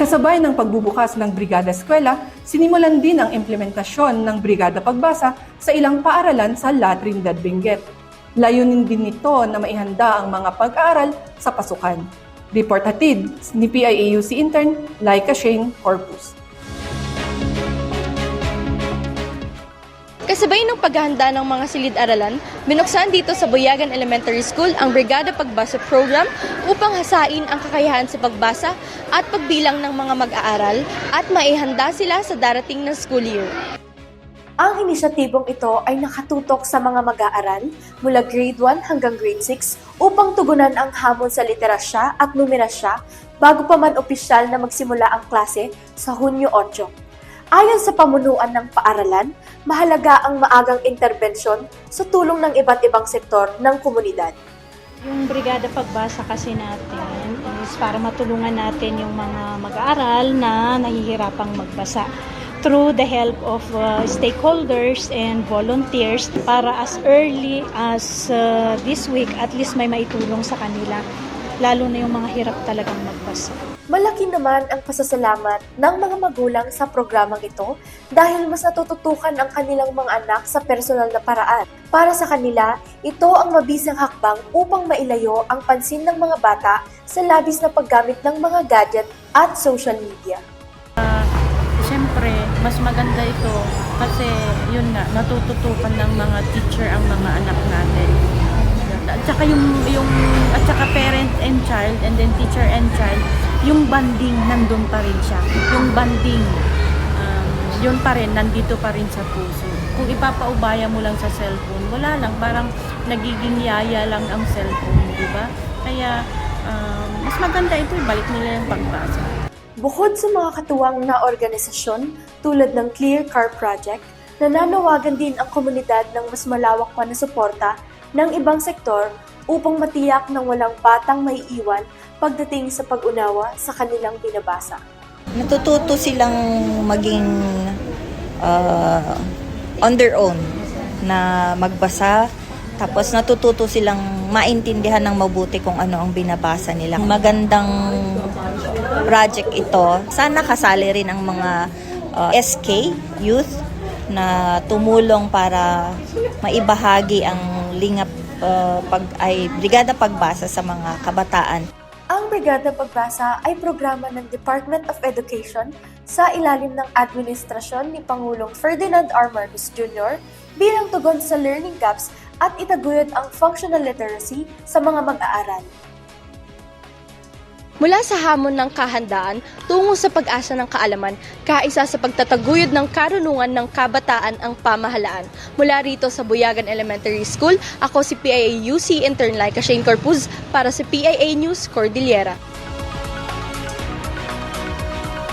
Kasabay ng pagbubukas ng Brigada Eskwela, sinimulan din ang implementasyon ng Brigada Pagbasa sa ilang paaralan sa La Trinidad Benguet. Layunin din nito na maihanda ang mga pag-aaral sa pasukan. Report hatid ni PIAUC Intern Laika Shane Corpus. Kasabay ng paghahanda ng mga silid-aralan, binuksan dito sa Buyagan Elementary School ang Brigada Pagbasa Program upang hasain ang kakayahan sa pagbasa at pagbilang ng mga mag-aaral at maihanda sila sa darating na school year. Ang inisyatibong ito ay nakatutok sa mga mag-aaral mula grade 1 hanggang grade 6 upang tugunan ang hamon sa literasya at numerasya bago pa man opisyal na magsimula ang klase sa Hunyo 8. Ayon sa pamunuan ng paaralan, mahalaga ang maagang interbensyon sa tulong ng iba't ibang sektor ng komunidad. Yung Brigada Pagbasa kasi natin is para matulungan natin yung mga mag-aaral na nahihirapang magbasa through the help of stakeholders and volunteers para as early as this week at least may maitulong sa kanila, lalo na yung mga hirap talagang magbasa. Malaki naman ang pasasalamat ng mga magulang sa programang ito dahil mas natututukan ang kanilang mga anak sa personal na paraan. Para sa kanila, ito ang mabisang hakbang upang mailayo ang pansin ng mga bata sa labis na paggamit ng mga gadget at social media. Siyempre, mas maganda ito kasi yun nga, natututukan ng mga teacher ang mga anak natin. At saka at saka parent and child and then teacher and child, yung banding nandun pa rin siya. Yung banding, yun pa rin, nandito pa rin sa puso. Kung ipapaubaya mo lang sa cellphone, wala lang, parang nagiging yaya lang ang cellphone, di ba? Kaya, mas maganda ito, ibalik nila yung pagbasa. Bukod sa mga katuwang na organisasyon tulad ng Clear Car Project, nananawagan din ang komunidad ng mas malawak pa na suporta ng ibang sektor upang matiyak ng walang batang maiiwan pagdating sa pag-unawa sa kanilang binabasa. Natututo silang maging on their own na magbasa, tapos natututo silang maintindihan ng mabuti kung ano ang binabasa nila. Magandang project ito. Sana kasali rin ang mga SK youth na tumulong para maibahagi ang lingap Brigada Pagbasa sa mga kabataan. Ang Brigada Pagbasa ay programa ng Department of Education sa ilalim ng administrasyon ni Pangulong Ferdinand R. Marcos Jr. bilang tugon sa learning gaps at itaguyod ang functional literacy sa mga mag-aaral. Mula sa hamon ng kahandaan tungo sa pag-asa ng kaalaman, kaisa sa pagtataguyod ng karunungan ng kabataan ang pamahalaan. Mula rito sa Buyagan Elementary School, ako si PIAUC Intern Laika Shane Corpus para sa PIA News Cordillera.